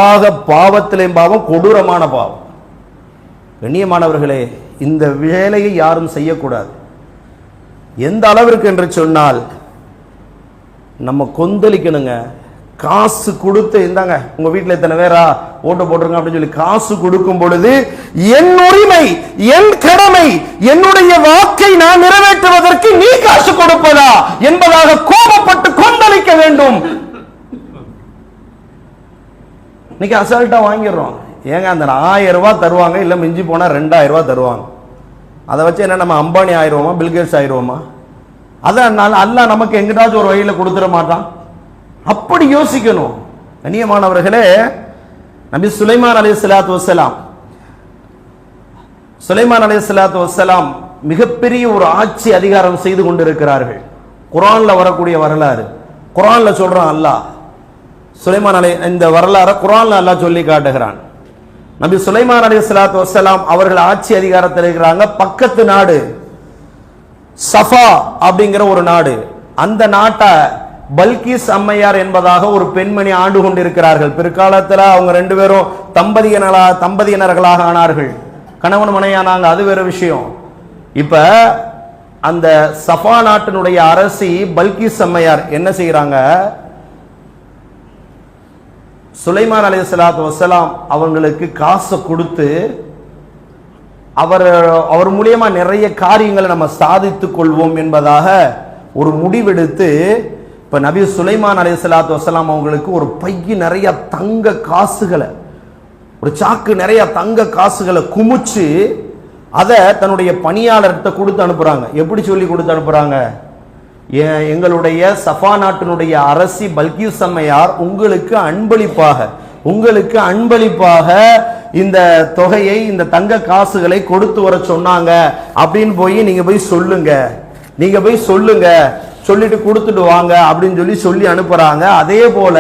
ஆக பாவத்திலேயும் பாவம், கொடூரமான பாவம். கண்ணியமானவர்களே, இந்த வேலையை யாரும் செய்யக்கூடாது. எந்த அளவிற்கு என்று சொன்னால் நம்ம கொந்தளிக்கணுங்க. காசு கொடுத்து, இந்தாங்க உங்க வீட்டில் எத்தனை பேரா ஓட்டு போட்டுருங்க அப்படின்னு சொல்லி காசு கொடுக்கும் பொழுது என் உரிமை, என் கடமை, என்னுடைய வாக்கை நான் நிறைவேற்றுவதற்கு நீ காசு கொடுப்பதா என்பதாக கோபப்பட்டு கொந்தளிக்க வேண்டும். இன்னைக்கு அசால்ட்டா வாங்கிடுறோம். ஏங்க அந்த 1000 ரூபாய் தருவாங்க, இல்ல மிஞ்சி போனா 2000 ரூபாய் தருவாங்க. அதை வச்சு என்ன நம்ம அம்பானி ஆயிடுவோமா, பில்கேட்ஸ் ஆயிடுவோமா? அதனால அல்லாஹ் நமக்கு எங்கிட்டாச்சும் ஒரு வழியில கொடுத்துட மாட்டான். அப்படி யோசிக்கணும். கண்ணியமானவர்களே, நபி சுலைமான் அலைஹிஸ்ஸலாத்து வஸ்ஸலாம் மிகப்பெரிய ஒரு ஆட்சி அதிகாரம் செய்து கொண்டிருக்கிறார்கள். குர்ஆன்ல வரக்கூடிய வரலாறு, குர்ஆன்ல சொல்றான் அல்லாஹ் சுலைமான் இந்த வரலாறு குர்ஆன்ல அல்லாஹ் சொல்லி காட்டுகிறான். நபி சுலைமான் அலைஹிஸ்ஸலாத்து வஸ்ஸலாம் அவர்கள் ஆட்சி அதிகாரத்தில் இருக்கிறாங்க. பக்கத்து நாடு சஃபா அப்படிங்கிற ஒரு நாடு. அந்த நாட்டை பல்கிஸ் அம்மையார் என்பதாக ஒரு பெண்மணி ஆண்டு கொண்டிருக்கிறார்கள். பிற்காலத்தில் அவங்க 2 பேரும் தம்பதியினர்களாக ஆனார்கள், கணவன் மனையானாங்க, அது வேற விஷயம். இப்ப அந்த சஃபா நாட்டினுடைய அரசி பல்கிஸ் அம்மையார் என்ன செய்யறாங்க? சுலைமான் அலைஹிஸ்ஸலாத்து வஸ்ஸலாம் அவங்களுக்கு காசை கொடுத்து அவர் மூலியமா நிறைய காரியங்களை நம்ம சாதித்துக் கொள்வோம் என்பதாக ஒரு முடிவெடுத்து, இப்ப நபி சுலைமான் அலைஹிஸ்ஸலாத்து வஸ்ஸலாம் அவங்களுக்கு ஒரு பைய நிறைய தங்க காசுகளை, ஒரு சாக்கு நிறைய தங்க காசுகளை குமிச்சு அதை தன்னுடைய பணியாளர்கிட்ட கொடுத்து அனுப்புறாங்க. எப்படி சொல்லி கொடுத்து அனுப்புறாங்க? எங்களுடைய சஃபா நாட்டினுடைய அரசி பல்கிஸ் அம்மையார் உங்களுக்கு அன்பளிப்பாக உங்களுக்கு அன்பளிப்பாக இந்த தொகையை, இந்த தங்க காசுகளை கொடுத்து வர சொன்னாங்க அப்படின்னு நீங்க போய் சொல்லுங்க, சொல்லிட்டு கொடுத்துட்டு வாங்க அப்படின்னு சொல்லி அனுப்புறாங்க. அதே போல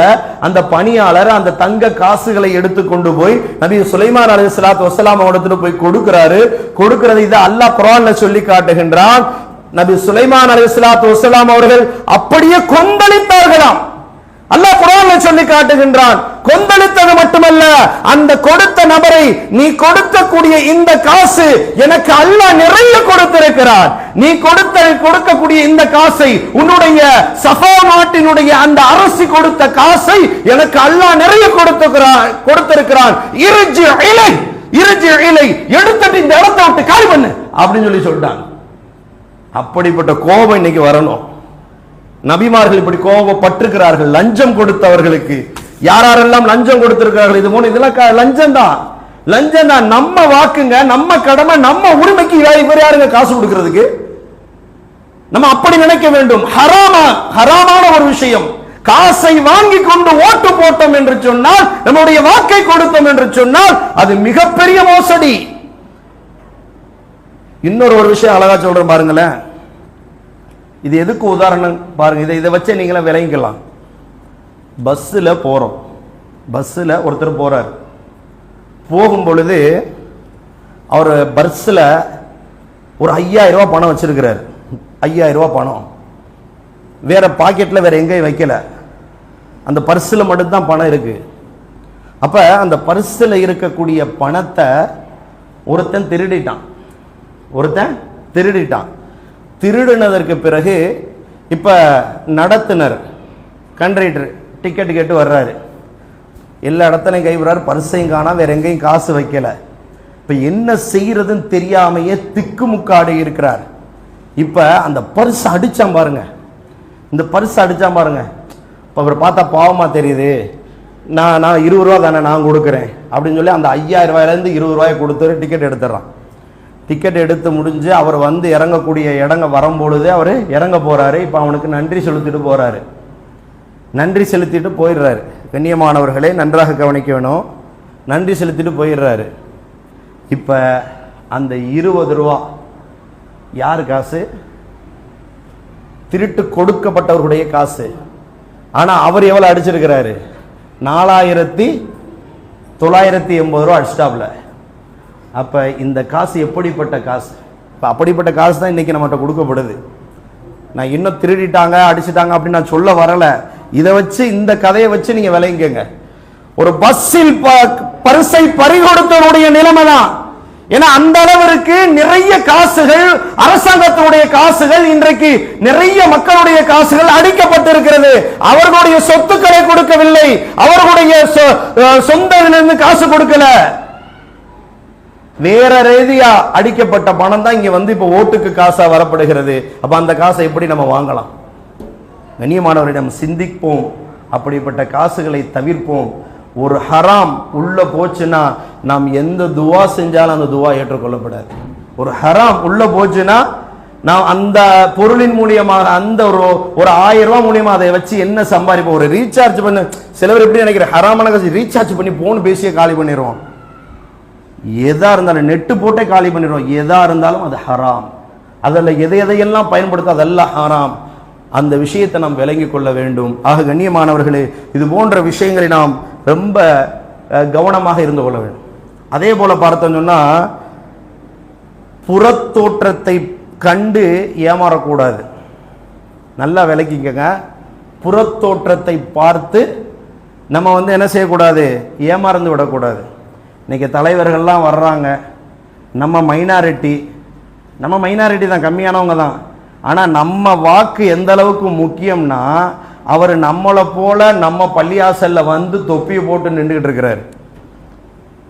அந்த பணியாளர் அந்த தங்க காசுகளை எடுத்து கொண்டு போய் நபி சுலைமான் அலைஹிஸ்ஸலாத்து வஸ்ஸலாம் அவரிடத்துல போய் கொடுக்கிறது இதை அல்லாஹ் குர்ஆன்ல சொல்லி காட்டுகின்றான். நபி சுலைமான் அலைஹிஸ்ஸலாத்து வஸ்ஸலாம் அவர்கள் அப்படியே கொந்தளித்தார்களாம். அல்லாஹ் குர்ஆன்ல சொல்லி காட்டுகின்றான். கொந்தளித்தது மட்டுமல்ல, அந்த கொடுத்த நபரை, நீ கொடுக்கக்கூடிய இந்த காசு எனக்கு அல்லாஹ் நிறைய கொடுத்திருக்கிறான், நீ கொடுக்கக்கூடிய இந்த காசை, உன்னுடைய சஃபா நாட்டினுடைய அந்த அரசி கொடுத்த காசை எனக்கு அல்லாஹ் நிறைய கொடுத்திருக்கிறான், இர்ஜி இலை, எடுத்துட்டு இந்த இடத்தை விட்டு காலி பண்ணு அப்படின்னு சொல்லிட்டாங்க. அப்படிப்பட்ட கோபம் இன்னைக்கு வரணும். நபிமார்கள் இப்படி கோபப்பட்டிருக்கிறார்கள் லஞ்சம் கொடுத்தவர்களுக்கு. யாரெல்லாம் லஞ்சம் கொடுத்திருக்கிறார்கள், இது போன இதெல்லாம் லஞ்சம் தான். நம்ம வாக்குங்க, நம்ம கடமை, நம்ம உரிமைக்கு இவர் யாருங்க காசு கொடுக்கிறதுக்கு? நம்ம அப்படி நினைக்க வேண்டும். ஹராமான ஒரு விஷயம். காசை வாங்கி கொண்டு ஓட்டு போட்டோம் என்று சொன்னால், நம்முடைய வாக்கை கொடுத்தோம் என்று சொன்னால் அது மிகப்பெரிய மோசடி. இன்னொரு விஷயம் அழகா சொல்றேன் பாருங்களேன். இது எதுக்கு உதாரணம் பாருங்க, இதை வச்சு நீங்களே விளங்கிக்கலாம். பஸ்ஸில் போகிறோம், பஸ்ஸில் ஒருத்தர் போகிறார். போகும் பொழுது அவர் பர்ஸில் ஒரு 5000 ரூபா பணம் வச்சிருக்கிறார். 5000 ரூபா பணம் வேற பாக்கெட்டில் வேற எங்கேயும் வைக்கல, அந்த பர்ஸில் மட்டும்தான் பணம் இருக்கு. அப்போ அந்த பர்ஸில் இருக்கக்கூடிய பணத்தை ஒருத்தன் திருடிட்டான். திருடினதற்கு பிறகு இப்ப நடத்துனர், கண்டக்டர் டிக்கெட் கேட்டு வர்றாரு. எல்லா இடத்துலையும் கைவிடுறாரு, பர்ஸையும் காணா, வேற எங்கேயும் காசு வைக்கல. இப்ப என்ன செய்யறதுன்னு தெரியாமையே திக்குமுக்காடி இருக்கிறார். இப்ப அந்த பர்ஸ் அடிச்சான் பாருங்க, இந்த பர்ஸ் அடிச்சான் பாருங்க. இப்ப அவர் பார்த்தா பாவமா தெரியுது. நான் 20 ரூபா தானே நான் கொடுக்குறேன் அப்படின்னு சொல்லி அந்த 5000 ரூபாயிலேருந்து 20 ரூபாயை கொடுத்துரு டிக்கெட் எடுத்துடுறான். டிக்கெட் எடுத்து முடிஞ்சு அவர் இறங்கக்கூடிய இடங்க வரும்பொழுது அவர் இறங்க போறாரு. இப்போ அவனுக்கு நன்றி செலுத்திட்டு போயிடுறாரு. கண்ணியமானவர்களே நன்றாக கவனிக்க வேணும். நன்றி செலுத்திட்டு போயிடுறாரு. இப்போ அந்த 20 ரூபா யார் காசு? திருட்டு கொடுக்கப்பட்டவருடைய காசு. ஆனால் அவர் எவ்வளோ அடிச்சிருக்கிறாரு? 4980 ரூபா அடிச்சிட்டாப்ல. அப்போ இந்த காசு எப்படிப்பட்ட காசு? இப்போ அப்படிப்பட்ட காசு தான் இன்றைக்கி நம்மகிட்ட கொடுக்கப்படுது. நான் இன்னும் திருடிட்டாங்க அடிச்சுட்டாங்க அப்படின்னு நான் சொல்ல வரலை. இதை வச்சு, இந்த கதையை வச்சு நீங்கள் விளங்கிக்கங்க. ஒரு பஸ்ஸில் பரிசை பறிகொடுத்தவருடைய நிலைமை தான். ஏன்னா அந்த அளவிற்கு நிறைய காசுகள், அரசாங்கத்தினுடைய காசுகள், இன்றைக்கு நிறைய மக்களுடைய காசுகள் அடிக்கப்பட்டிருக்கிறது. அவர்களுடைய சொத்துக்களை கொடுக்கவில்லை, அவர்களுடைய சொந்த காசு கொடுக்கல, வேற ரீதியா அடிக்கப்பட்ட பணம் தான் இங்க இப்ப ஓட்டுக்கு காசா வரப்படுகிறது. அப்ப அந்த காசை எப்படி நம்ம வாங்கலாம்? கண்ணியமானவரிடம் சிந்திப்போம், அப்படிப்பட்ட காசுகளை தவிர்ப்போம். ஒரு ஹராம் உள்ள போச்சுன்னா நாம் எந்த துவா செஞ்சாலும் அந்த துவா ஏற்றுக்கொள்ளப்படாது. ஒரு ஹராம் உள்ள போச்சுன்னா நாம் அந்த பொருளின் மூலியமாக, அந்த ஒரு 1000 ரூபாய் மூலியமா அதை வச்சு என்ன சம்பாதிப்போம்? ஒரு ரீசார்ஜ் பண்ண, சிலவர் எப்படி நினைக்கிற, ஹராமான காசு ரீசார்ஜ் பண்ணி போன் பேசிய காலி பண்ணிடுவோம். எதா இருந்தாலும் நெட்டு போட்டே காலி பண்ணிடுவோம். எதா இருந்தாலும் அது ஹராம். அதில் எதையெல்லாம் பயன்படுத்த அதெல்லாம் ஹராம். அந்த விஷயத்தை நாம் விளங்கி கொள்ள வேண்டும். ஆக கண்ணியமானவர்களே, இது போன்ற விஷயங்களை நாம் ரொம்ப கவனமாக இருந்து கொள்ள வேண்டும். அதே போல பார்த்தோம்னு சொன்னா, புறத்தோற்றத்தை கண்டு ஏமாறக்கூடாது. நல்லா விளக்கிக்கங்க. புறத்தோற்றத்தை பார்த்து நம்ம என்ன செய்யக்கூடாது? ஏமாறந்து விடக்கூடாது. இன்னைக்கு தலைவர்கள்லாம் வர்றாங்க, நம்ம மைனாரிட்டி தான், கம்மியானவங்க தான். ஆனால் நம்ம வாக்கு எந்த அளவுக்கு முக்கியம்னா, அவர் நம்மளை போல நம்ம பள்ளியாசல்ல தொப்பி போட்டு நின்றுகிட்டு இருக்கிறார்.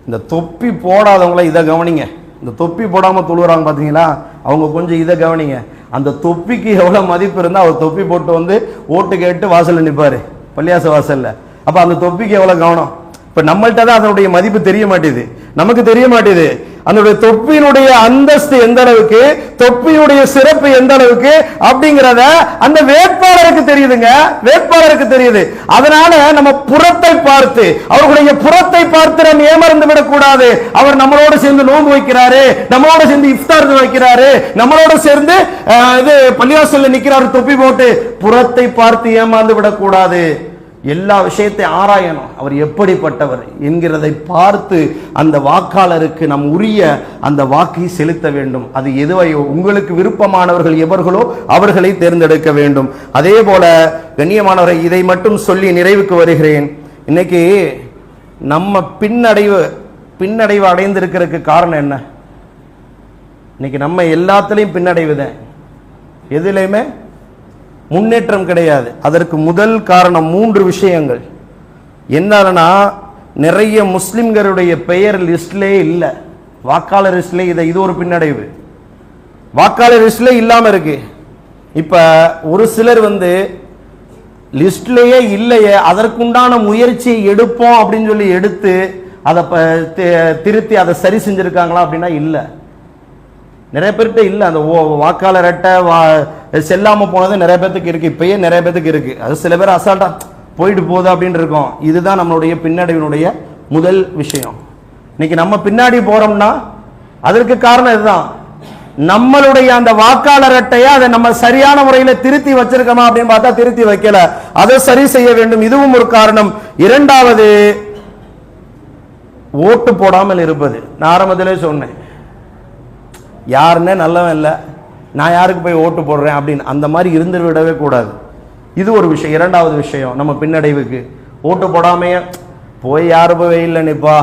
இந்த தொப்பி போடாதவங்கள இதை கவனிங்க. இந்த தொப்பி போடாமல் தொழுகிறாங்க பார்த்தீங்களா, அவங்க கொஞ்சம் இதை கவனிங்க. அந்த தொப்பிக்கு எவ்வளோ மதிப்பு இருந்தால் அவர் தொப்பி போட்டு ஓட்டு கேட்டு வாசலில் நிற்பார், பள்ளியாச வாசலில். அப்போ அந்த தொப்பிக்கு எவ்வளோ கவனம்? இப்போ நம்மள்கிட்ட தான் அதனுடைய மதிப்பு தெரிய மாட்டேது, நமக்கு தெரிய மாட்டேது. அதனுடைய தொப்பியினுடைய அந்தஸ்து எந்த அளவுக்கு, தொப்பியினுடைய சிறப்பு எந்த அளவுக்கு அப்படிங்கிறத அந்த வேட்பாளருக்கு தெரியுதுங்க, வேட்பாளருக்கு தெரியுது. அதனால நம்ம புறத்தை பார்த்து, அவர்களுடைய புறத்தை பார்த்து நம்ம ஏமறந்து விடக்கூடாது. அவர் நம்மளோட சேர்ந்து நோன்பு வைக்கிறாரு, நம்மளோட சேர்ந்து இஃப்தார் வைக்கிறாரு, நம்மளோட சேர்ந்து இது பள்ளிவாசல்ல நிக்கிறாரு தொப்பி போட்டு, புறத்தை பார்த்து ஏமாந்து விடக்கூடாது. எல்லா விஷயத்தை ஆராயணும், அவர் எப்படிப்பட்டவர் என்கிறதை பார்த்து அந்த வாக்காளருக்கு நம் உரிய அந்த வாக்கை செலுத்த வேண்டும். அது எதுவை உங்களுக்கு விருப்பமானவர்கள் எவர்களோ அவர்களை தேர்ந்தெடுக்க வேண்டும். அதே போல கண்ணியமானவரை, இதை மட்டும் சொல்லி நிறைவுக்கு வருகிறேன். இன்னைக்கு நம்ம பின்னடைவு அடைந்திருக்கிறதுக்கு காரணம் என்ன? இன்னைக்கு நம்ம எல்லாத்துலேயும் பின்னடைவு தான், எதுலையுமே முன்னேற்றம் கிடையாது. அதற்கு முதல் காரணம் 3 விஷயங்கள். என்னன்னா, நிறைய முஸ்லிம்களுடைய பெயர் லிஸ்ட்லே இல்லை, வாக்காளர் லிஸ்ட்லே. இது ஒரு பின்னடைவு, வாக்காளர் லிஸ்ட்லே இல்லாம இருக்கு. இப்ப ஒரு சிலர் லிஸ்ட்லேயே இல்லையே, அதற்குண்டான முயற்சியை எடுப்போம் அப்படின்னு சொல்லி எடுத்து அதை திருத்தி அதை சரி செஞ்சிருக்காங்களா அப்படின்னா இல்லை. நிறைய பேர்கிட்ட இல்லை, அந்த வாக்காளர் அட்டை செல்லாம போனது நிறைய பேர்த்துக்கு இருக்கு, இப்பயே நிறைய பேர்த்துக்கு இருக்கு. அது சில பேர் அசால்ட்டா போயிட்டு போகுது அப்படின்னு இருக்கோம். இதுதான் நம்மளுடைய பின்னடைவினுடைய முதல் விஷயம். இன்னைக்கு நம்ம பின்னாடி போறோம்னா அதற்கு காரணம் இதுதான். நம்மளுடைய அந்த வாக்காளர் அட்டையை அதை நம்ம சரியான முறையில் திருத்தி வச்சிருக்கோமா அப்படின்னு பார்த்தா திருத்தி வைக்கல, அதை சரி செய்ய வேண்டும். இதுவும் ஒரு காரணம். இரண்டாவது, ஓட்டு போடாமல் இருப்பது. நான் ஆரம்பத்திலே சொன்னேன், யாருன்னே நல்லவன் இல்லை, நான் யாருக்கு போய் ஓட்டு போடுறேன் அப்படின்னு அந்த மாதிரி இருந்து விடவே கூடாது. இது ஒரு விஷயம். இரண்டாவது விஷயம், நம்ம பின்னடைவுக்கு ஓட்டு போடாமையே போய் யாரு போய் வெயிலில் நிற்பா,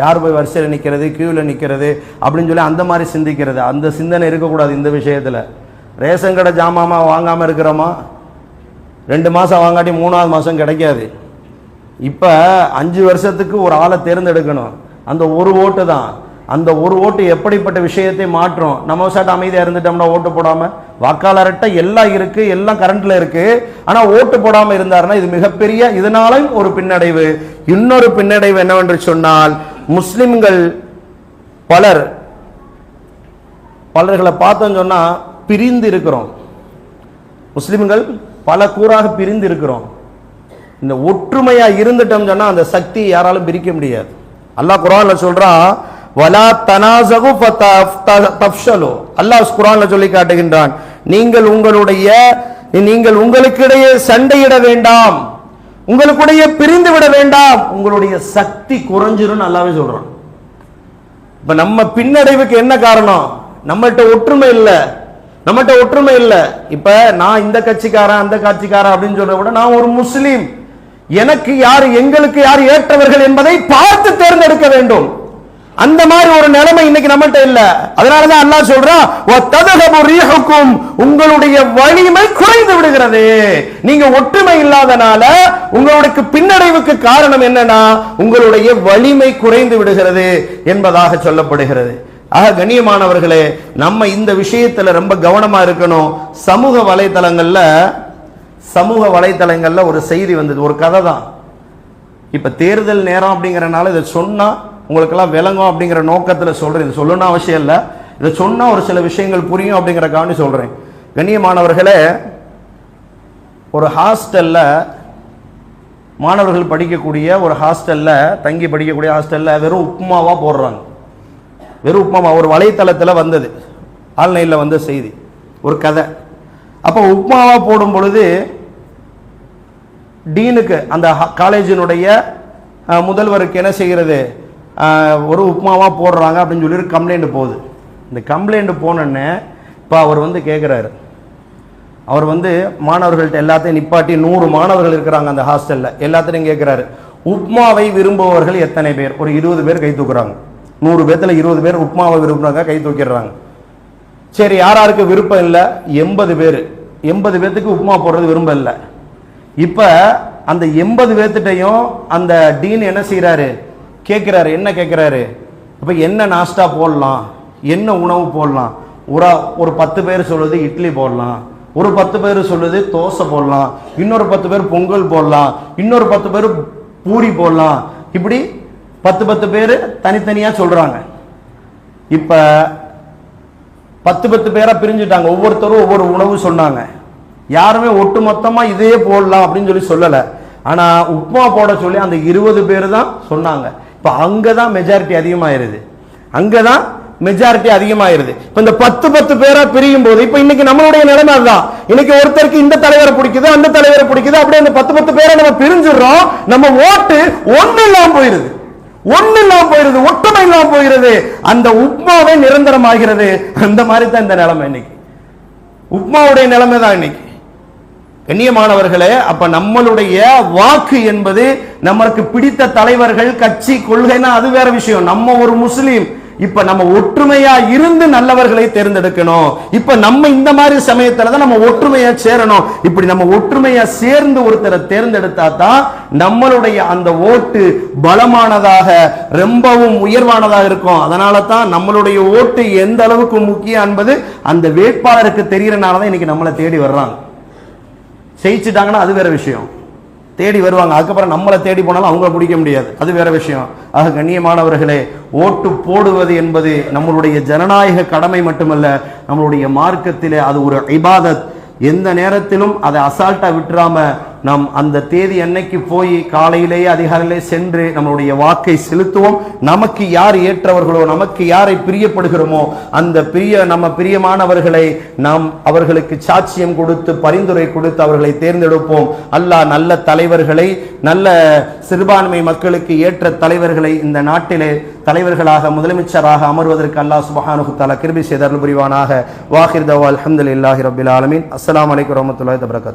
யார் போய் வரிசையில் நிற்கிறது, கியூவில் நிற்கிறது அப்படின்னு சொல்லி அந்த மாதிரி சிந்திக்கிறது, அந்த சிந்தனை இருக்கக்கூடாது. இந்த விஷயத்தில் ரேஷன் கடை ஜாமாமா வாங்காமல் இருக்கிறோமா, 2 மாதம் வாங்காட்டி 3ஆவது மாதம் கிடைக்காது. இப்போ 5 வருஷத்துக்கு ஒரு ஆளை தேர்ந்தெடுக்கணும். அந்த ஒரு ஓட்டு தான், அந்த ஒரு ஓட்டு எப்படிப்பட்ட விஷயத்தை மாற்றும். நம்ம சாட்ட அமைதியாக இருந்துட்டோம்னா, ஓட்டு போடாமல், வாக்காளர் அட்டை எல்லாம் இருக்கு, எல்லாம் கரண்ட்ல இருக்கு, ஆனால் ஓட்டு போடாமல் இருந்தாருன்னா இது மிகப்பெரிய, இதனாலும் ஒரு பின்னடைவு. இன்னொரு பின்னடைவு என்னவென்று சொன்னால், முஸ்லிம்கள் பலர்களை பார்த்தோன்னு சொன்னா பிரிந்து இருக்கிறோம். முஸ்லிம்கள் பல கூறாக பிரிந்து இருக்கிறோம். இந்த ஒற்றுமையா இருந்துட்டோம் சொன்னா அந்த சக்தி யாராலும் பிரிக்க முடியாது. அல்லாஹ் குர்ஆன்ல சொல்றான், வலா தனாஸகு ஃபதஃப்ஷலு. அல்லாஹ் குர்ஆன்ல சொல்லி காட்டுகின்றான், நீங்கள் உங்களுக்கிடையே சண்டையிட வேண்டாம், உங்களுடைய பிரிந்து விட வேண்டாம், உங்களுடைய சக்தி குறைஞ்சிரும் அல்லாஹ்வே சொல்றான். இப்ப நம்ம பின்னடைவுக்கு என்ன காரணம்? நம்மகிட்ட ஒற்றுமை இல்லை. இப்ப நான் இந்த கட்சிக்காரன் அந்த கட்சிக்காரன் அப்படின்னு சொல்ற விட, நான் ஒரு முஸ்லீம், எங்களுக்கு யார் ஏற்றவர்கள் என்பதை பார்த்து தேர்ந்தெடுக்க வேண்டும். அந்த மாதிரி ஒரு நிலைமை இன்னைக்கு நம்மகிட்ட இல்ல. அதனாலதான் அல்லாஹ் சொல்றான், உங்களுடைய வலிமை குறைந்து விடுகிறது. நீங்க ஒற்றுமை இல்லாதனால உங்களுக்கு பின்னடைவுக்கு காரணம் என்னன்னா, உங்களுடைய வலிமை குறைந்து விடுகிறது என்பதாக சொல்லப்படுகிறது. ஆக கண்ணியமானவர்களே, நம்ம இந்த விஷயத்துல ரொம்ப கவனமா இருக்கணும். சமூக வலைத்தளங்கள்ல ஒரு செய்தி வந்தது, ஒரு கதை தான். இப்ப தேர்தல் நேரம் அப்படிங்கறனால இதை சொன்னா உங்களுக்கெல்லாம் விளங்கும் அப்படிங்கிற நோக்கத்தில் சொல்றேன். இது சொல்லணும் அவசியம் இல்லை, இதை சொன்னா ஒரு சில விஷயங்கள் புரியும் அப்படிங்கிறக்காண்டி சொல்றேன். கண்ணியமானவர்களே, ஒரு ஹாஸ்டல்ல மாணவர்கள் படிக்கக்கூடிய ஒரு ஹாஸ்டல்ல தங்கி படிக்கக்கூடிய ஹாஸ்டல்ல வெறும் உப்புமாவா போடுறாங்க. வெறும் உப்புமா ஒரு வலைத்தளத்தில் வந்தது, ஆன்லைனில் வந்த செய்தி, ஒரு கதை. அப்போ உப்புமாவா போடும் பொழுது டீனுக்கு, அந்த காலேஜினுடைய முதல்வருக்கு என்ன செய்கிறது, ஒரு உப்புமாவா போடுறாங்க அப்படின்னு சொல்லி கம்ப்ளைண்ட் போகுது. இந்த கம்ப்ளைண்ட் போனோடனே இப்போ அவர் கேட்குறாரு, அவர் மாணவர்கள்ட்ட எல்லாத்தையும் நிப்பாட்டி, 100 மாணவர்கள் இருக்கிறாங்க அந்த ஹாஸ்டலில், எல்லாத்தையும் கேட்குறாரு, உப்மாவை விரும்புபவர்கள் எத்தனை பேர்? ஒரு 20 பேர் கை தூக்குறாங்க. 100 பேர்த்துல 20 பேர் உப்மாவை விரும்புறாங்க, கை தூக்கிடுறாங்க. சரி, யாராருக்கு விருப்பம் இல்லை? 80 பேர். 80 பேர்த்துக்கு உப்மா போடுறது விரும்பம் இல்லை. இப்போ அந்த 80 பேர்த்திட்டையும் அந்த டீன் என்ன செய்கிறாரு, கேட்குறாரு. என்ன கேட்குறாரு? இப்போ என்ன நாஸ்டா போடலாம், என்ன உணவு போடலாம்? ஒரு 10 பேர் சொல்லுது இட்லி போடலாம், ஒரு 10 பேர் சொல்லுது தோசை போடலாம், இன்னொரு 10 பேர் பொங்கல் போடலாம், இன்னொரு 10 பேர் பூரி போடலாம். இப்படி 10 பேர் தனித்தனியாக சொல்கிறாங்க. இப்ப 10 பேரா பிரிஞ்சுட்டாங்க. ஒவ்வொருத்தரும் ஒவ்வொரு உணவு சொன்னாங்க. யாருமே ஒட்டுமொத்தமா இதே போடலாம் அப்படின்னு சொல்லல. ஆனா உப்மா போட சொல்லி அந்த 20 பேர் தான் சொன்னாங்க. இப்ப அங்கதான் மெஜாரிட்டி அதிகமாயிருது. இப்ப இந்த 10 பேரா பிரியும் போது இப்ப இன்னைக்கு நம்மளுடைய நிலைமை அதுதான். இன்னைக்கு ஒருத்தருக்கு இந்த தலைவரை பிடிக்குது, அந்த தலைவரை பிடிக்குது, அப்படியே அந்த 10 பேரை நம்ம பிரிஞ்சிடறோம். நம்ம ஓட்டு ஒண்ணு இல்லாம போயிருது, ஒற்றுமை இல்லாம போகிறது. அந்த உப்மாவே நிரந்தரமாகிறது. அந்த மாதிரி தான் இந்த நிலைமை இன்னைக்கு. உப்மாவுடைய நிலைமை தான் இன்னைக்கு. கண்ணியமானவர்களே, அப்ப நம்மளுடைய வாக்கு என்பது நமக்கு பிடித்த தலைவர்கள், கட்சி, கொள்கைனா அது வேற விஷயம். நம்ம ஒரு முஸ்லீம். இப்ப நம்ம ஒற்றுமையா இருந்து நல்லவர்களை தேர்ந்தெடுக்கணும். இப்ப நம்ம இந்த மாதிரி சமயத்துல தான் நம்ம ஒற்றுமையா சேரணும். இப்படி நம்ம ஒற்றுமையா சேர்ந்து ஒருத்தரை தேர்ந்தெடுத்தா தான் நம்மளுடைய அந்த ஓட்டு பலமானதாக, ரொம்பவும் உயர்வானதாக இருக்கும். அதனால தான் நம்மளுடைய ஓட்டு எந்த அளவுக்கு முக்கியம் என்பது அந்த வேட்பாளருக்கு தெரியறனாலதான் இன்னைக்கு நம்மளை தேடி வர்றாங்க. ஜெயிச்சுட்டாங்கன்னா அது வேற விஷயம், தேடி வருவாங்க. அதுக்கப்புறம் நம்மளை தேடி போனாலும் அவங்கள பிடிக்க முடியாது, அது வேற விஷயம். ஆக கண்ணியமானவர்களே, ஓட்டு போடுவது என்பது நம்மளுடைய ஜனநாயக கடமை மட்டுமல்ல, நம்மளுடைய மார்க்கத்திலே அது ஒரு இபாதத். எந்த நேரத்திலும் அதை அசால்ட்டா விட்டுறாம நாம் அந்த தேதி அன்னைக்கு போய் காலையிலேயே அதிகாலையிலே சென்று நம்மளுடைய வாக்கை செலுத்துவோம். நமக்கு யார் ஏற்றவர்களோ, நமக்கு யாரை பிரியப்படுகிறோமோ அந்த நம்ம பிரியமானவர்களை நாம் அவர்களுக்கு சாட்சியம் கொடுத்து, பரிந்துரை கொடுத்து அவர்களை தேர்ந்தெடுப்போம். அல்லாஹ் நல்ல தலைவர்களை, நல்ல சிறுபான்மை மக்களுக்கு ஏற்ற தலைவர்களை இந்த நாட்டிலே தலைவர்களாக, முதலமைச்சராக அமர்வதற்கு அல்லாஹ் சுப்ஹானஹு வ தஆலா கிருபை செய்து அருள் புரிவானாக. வாஹிர் தவா அல்ஹம்துலில்லாஹி ரப்பில் ஆலமீன். அஸ்ஸலாமு அலைக்கும் வரஹ்மத்துல்லாஹி வபரகாத்துஹு.